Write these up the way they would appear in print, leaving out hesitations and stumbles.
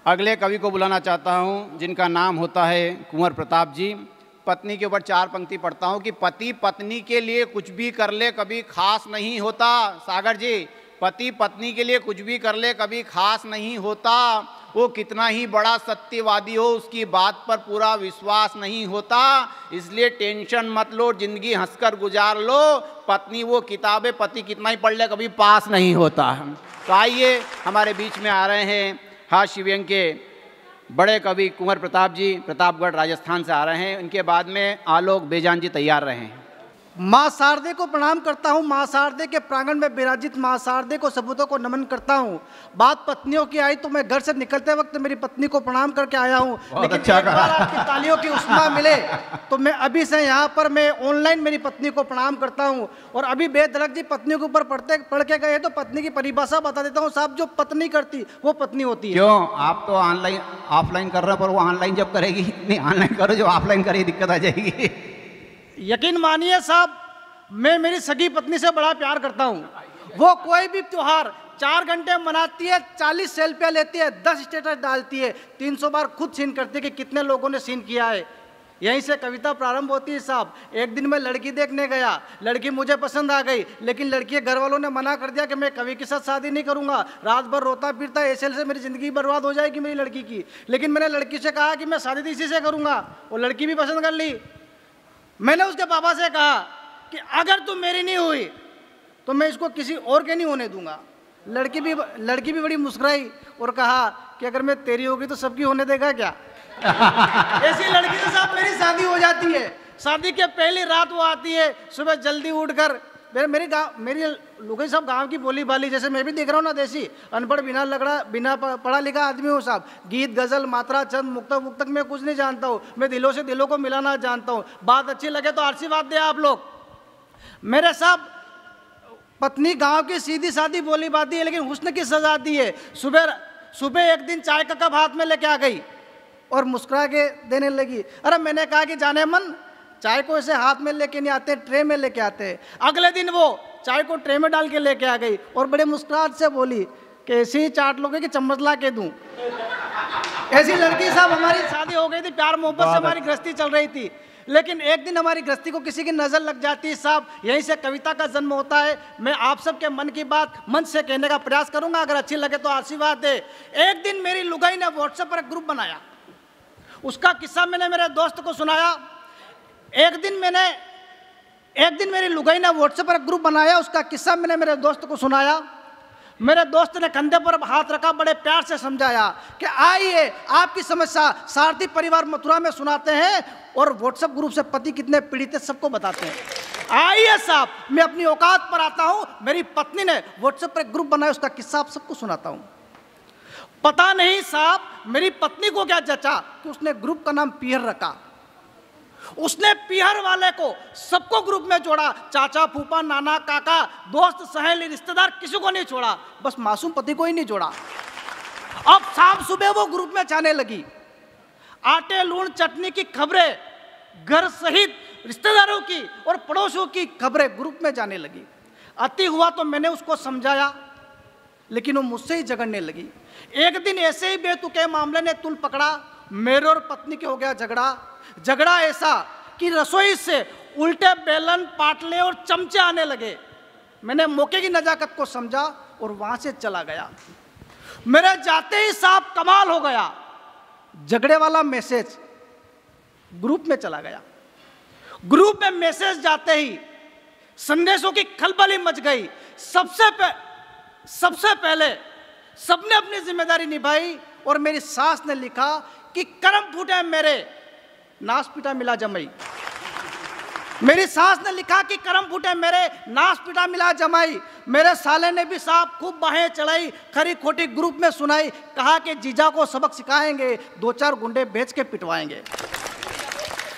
अगले कवि को बुलाना चाहता हूं, जिनका नाम होता है कुंवर प्रताप जी। पत्नी के ऊपर 4 पंक्ति पढ़ता हूं कि पति पत्नी के लिए कुछ भी कर ले कभी खास नहीं होता। सागर जी, पति पत्नी के लिए कुछ भी कर ले कभी खास नहीं होता। वो कितना ही बड़ा सत्यवादी हो, उसकी बात पर पूरा विश्वास नहीं होता। इसलिए टेंशन मत लो, जिंदगी हंसकर गुजार लो। पत्नी वो किताबें पति कितना ही पढ़ ले कभी पास नहीं होता। तो आइए, हमारे बीच में आ रहे हैं हास्य व्यंग के बड़े कवि कुंवर प्रताप जी, प्रतापगढ़ राजस्थान से आ रहे हैं। इनके बाद में आलोक बेजान जी तैयार रहे हैं। माँ शारदे को प्रणाम करता हूँ। माँ शारदे के प्रांगण में विराजित माँ शारदे को सबूतों को नमन करता हूँ। बात पत्नियों की आई तो मैं घर से निकलते वक्त मेरी पत्नी को प्रणाम करके आया हूँ, लेकिन अच्छा एक बार आपकी तालियों की उष्मा मिले तो मैं अभी से यहाँ पर मैं ऑनलाइन मेरी पत्नी को प्रणाम करता हूँ। और अभी बेधड़क जी पत्नी के ऊपर पढ़ के गए तो पत्नी की परिभाषा बता देता हूँ साहब। जो पत्नी करती वो पत्नी होती है। क्यों? आप तो ऑनलाइन ऑफलाइन कर रहे हो, पर वो ऑनलाइन जब करेगी, नहीं ऑनलाइन करो, जो ऑफलाइन करेगी दिक्कत आ जाएगी। यकीन मानिए साहब, मैं मेरी सगी पत्नी से बड़ा प्यार करता हूँ। वो कोई भी त्योहार 4 घंटे मनाती है, 40 सेल्फियाँ लेती है, 10 स्टेटस डालती है, 300 बार खुद सीन करती है कि कितने लोगों ने सीन किया है। यहीं से कविता प्रारंभ होती है साहब। एक दिन मैं लड़की देखने गया, लड़की मुझे पसंद आ गई, लेकिन लड़की के घर वालों ने मना कर दिया कि मैं कवि के साथ शादी नहीं करूंगा। रात भर रोता फिरता, ऐसे से मेरी जिंदगी बर्बाद हो जाएगी मेरी लड़की की। लेकिन मैंने लड़की से कहा कि मैं शादी तो इसी से करूंगा, वो लड़की भी पसंद कर ली। मैंने उसके पापा से कहा कि अगर तुम मेरी नहीं हुई तो मैं इसको किसी और के नहीं होने दूंगा। लड़की भी बड़ी मुस्कुराई और कहा कि अगर मैं तेरी होगी तो सबकी होने देगा क्या? ऐसी लड़की के साथ मेरी शादी हो जाती है। शादी के पहली रात वो आती है, सुबह जल्दी उठकर मेरी लुगाई साहब गांव की बोली बाली, जैसे मैं भी देख रहा हूँ ना, देसी अनपढ़ बिना पढ़ा लिखा आदमी हूँ साहब। गीत गजल मात्रा छंद मुक्तक वुक्तक मैं कुछ नहीं जानता हूँ। मैं दिलों से दिलों को मिलाना जानता हूँ। बात अच्छी लगे तो आशीर्वाद दे आप लोग। मेरे साहब पत्नी गांव की सीधी सादी बोली बाती है, लेकिन हुस्न की सजा दी है। सुबह एक दिन चाय का कप हाथ में लेके आ गई और मुस्कुरा के देने लगी। अरे मैंने कहा कि जाने मन, चाय को ऐसे हाथ में लेके नहीं आते, ट्रे में लेके आते हैं। अगले दिन वो चाय को ट्रे में डाल के लेके आ गई और बड़े मुस्कुराहट से बोली कि ऐसे ही चाट लोगे कि चम्मच ला के दूं। ऐसी लड़की साहब हमारी शादी हो गई थी, प्यार मोहब्बत से हमारी गृहस्थी चल रही थी। लेकिन एक दिन हमारी गृहस्थी को किसी की नजर लग जाती है साहब। यहीं से कविता का जन्म होता है। मैं आप सबके मन की बात मन से कहने का प्रयास करूंगा, अगर अच्छी लगे तो आशीर्वाद दे। एक दिन मेरी लुगाई ने व्हाट्सएप पर एक ग्रुप बनाया, उसका किस्सा मैंने मेरे दोस्त को सुनाया। एक दिन मेरी लुगाई ने व्हाट्सएप पर एक ग्रुप बनाया, उसका किस्सा मैंने मेरे दोस्त को सुनाया। मेरे दोस्त ने कंधे पर हाथ रखा, बड़े प्यार से समझाया कि आइए आपकी समस्या सारथी परिवार मथुरा में सुनाते हैं और व्हाट्सएप ग्रुप से पति कितने पीड़ित है सबको बताते हैं। आइए साहब, मैं अपनी औकात पर आता हूं। मेरी पत्नी ने व्हाट्सएप पर एक ग्रुप बनाया, उसका किस्सा आप सबको सुनाता हूं। पता नहीं साहब मेरी पत्नी को क्या जचा कि उसने ग्रुप का नाम पीहर रखा। उसने पीहर वाले को सबको ग्रुप में जोड़ा, चाचा फूफा नाना काका दोस्त सहेली रिश्तेदार किसी को नहीं छोड़ा, बस मासूम पति को ही नहीं जोड़ा। अब शाम सुबह वो ग्रुप में जाने लगी। आटे लूण चटनी की खबरें, घर सहित रिश्तेदारों की और पड़ोसियों की खबरें ग्रुप में जाने लगी। अति हुआ तो मैंने उसको समझाया, लेकिन वो मुझसे ही झगड़ने लगी। एक दिन ऐसे ही बेतुके मामले ने तुल पकड़ा, मेरे और पत्नी के हो गया झगड़ा ऐसा कि रसोई से उल्टे बेलन पाटले और चमचे आने लगे। मैंने मौके की नजाकत को समझा और वहां से चला गया। मेरे जाते ही साहब कमाल हो गया, झगड़े वाला मैसेज ग्रुप में चला गया। ग्रुप में मैसेज जाते ही संदेशों की खलबली मच गई। सबसे पहले सबने अपनी जिम्मेदारी निभाई और मेरी सास ने लिखा कि कर्म फूटे मेरे नाश पीटा मिला जमाई। मेरी सास ने लिखा कि कर्म फूटे मेरे नाश पीटा मिला जमाई। मेरे साले ने भी साहब खूब बाहें चढ़ाई, खरी खोटी ग्रुप में सुनाई, कहा कि जीजा को सबक सिखाएंगे, 2-4 गुंडे भेज के पिटवाएंगे।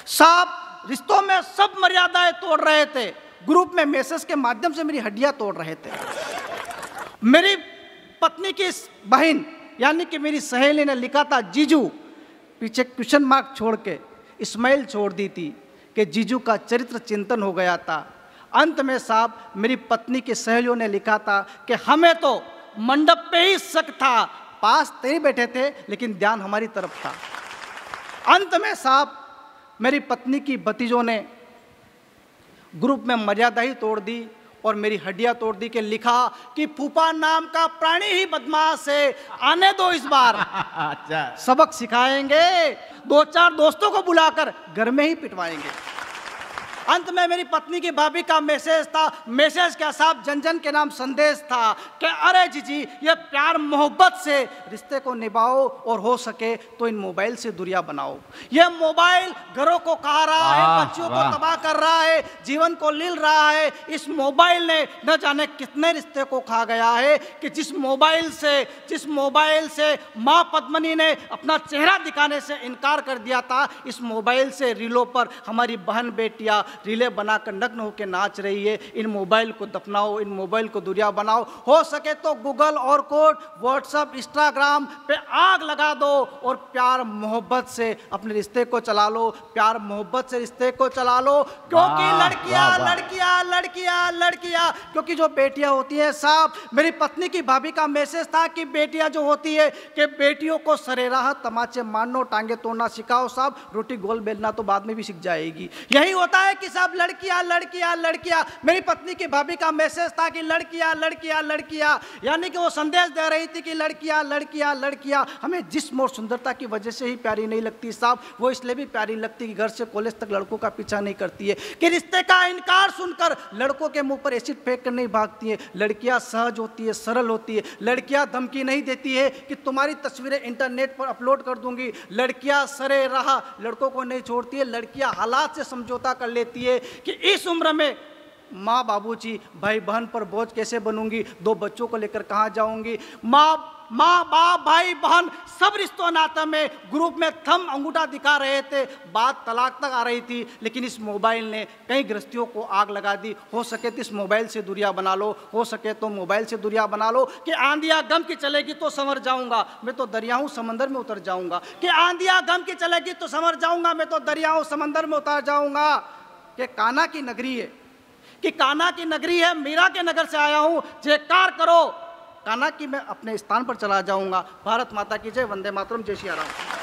साहब रिश्तों में सब मर्यादाएं तोड़ रहे थे, ग्रुप में मैसेज के माध्यम से मेरी हड्डियां तोड़ रहे थे। मेरी पत्नी की बहन यानी कि मेरी सहेली ने लिखा था जीजू, पीछे क्वेश्चन मार्क छोड़ के स्माइल छोड़ दी थी कि जीजू का चरित्र चिंतन हो गया था। अंत में साहब मेरी पत्नी की सहेलियों ने लिखा था कि हमें तो मंडप पे ही शक था, पास तेरी बैठे थे लेकिन ध्यान हमारी तरफ था। अंत में साहब मेरी पत्नी की भतीजों ने ग्रुप में मर्यादा ही तोड़ दी और मेरी हड्डियां तोड़ दी कि लिखा कि फूफा नाम का प्राणी ही बदमाश है, आने दो इस बार। अच्छा, सबक सिखाएंगे, 2-4 दोस्तों को बुलाकर घर में ही पिटवाएंगे। अंत में मेरी पत्नी की भाभी का मैसेज था। मैसेज क्या साहब, जन जन के नाम संदेश था कि अरे जी ये प्यार मोहब्बत से रिश्ते को निभाओ और हो सके तो इन मोबाइल से दूरियां बनाओ। ये मोबाइल घरों को खा रहा है, बच्चों को तबाह कर रहा है, जीवन को लील रहा है। इस मोबाइल ने न जाने कितने रिश्ते को खा गया है कि जिस मोबाइल से माँ पद्मनी ने अपना चेहरा दिखाने से इनकार कर दिया था, इस मोबाइल से रीलों पर हमारी बहन बेटियां रीले बनाकर नग्न होकर नाच रही है। इन मोबाइल को दफनाओ, इन मोबाइल को दूरिया बनाओ। हो सके तो गूगल और कोड, व्हाट्सएप, इंस्टाग्राम पे आग लगा दो और प्यार मोहब्बत से अपने रिश्ते को चला लो, प्यार मोहब्बत से रिश्ते को चला लो। क्योंकि लड़कियां क्योंकि जो बेटियां होती हैं साहब, मेरी पत्नी की भाभी का मैसेज था कि बेटियां जो होती है कि बेटियों को सरेराह तमाचे मारनो, टांगे तोड़ना सिखाओ साहब, रोटी गोल बेलना तो बाद में भी सीख जाएगी। यही होता है कि सब लड़कियां। मेरी पत्नी की भाभी का मैसेज था कि लड़कियां, यानी कि वो संदेश दे रही थी कि लड़कियां हमें जिस्म और सुंदरता की वजह से ही प्यारी नहीं लगती साहब, वो इसलिए भी प्यारी लगती कि घर से कॉलेज तक लड़कों का पीछा नहीं करती है, कि रिश्ते का इनकार सुनकर लड़कों के मुंह पर एसिड फेंक कर नहीं भागती है। लड़कियां सहज होती है, सरल होती है। लड़कियां धमकी नहीं देती है कि तुम्हारी तस्वीरें इंटरनेट पर अपलोड कर दूंगी। लड़कियां सरे रहा लड़कों को नहीं छोड़ती है। लड़कियां हालात से समझौता कर लेती है कि इस उम्र में माँ बाबूजी भाई बहन पर बोझ कैसे बनूंगी, 2 बच्चों को लेकर कहाँ जाऊंगी। माँ बाप भाई बहन सब रिश्तों नाते में ग्रुप में थंब अंगूठा दिखा रहे थे, बात तलाक तक आ रही थी, लेकिन इस मोबाइल ने कई गृहस्थियों को आग लगा दी। हो सके तो इस मोबाइल से दूरियां बना लो, हो सके तो मोबाइल से दूरियां बना लो। कि आंधियां गम की चलेगी तो संवर जाऊंगा, मैं तो दरियाओं समंदर में उतर जाऊंगा। कि आंधियां गम की चलेगी तो संवर जाऊंगा, मैं तो दरियाओं समंदर में उतर जाऊंगा। कि कान्हा की नगरी है, कि कान्हा की नगरी है, मीरा के नगर से आया हूं, जयकार करो कान्हा की, मैं अपने स्थान पर चला जाऊंगा। भारत माता की जय, वंदे मातरम, जय श्री राम।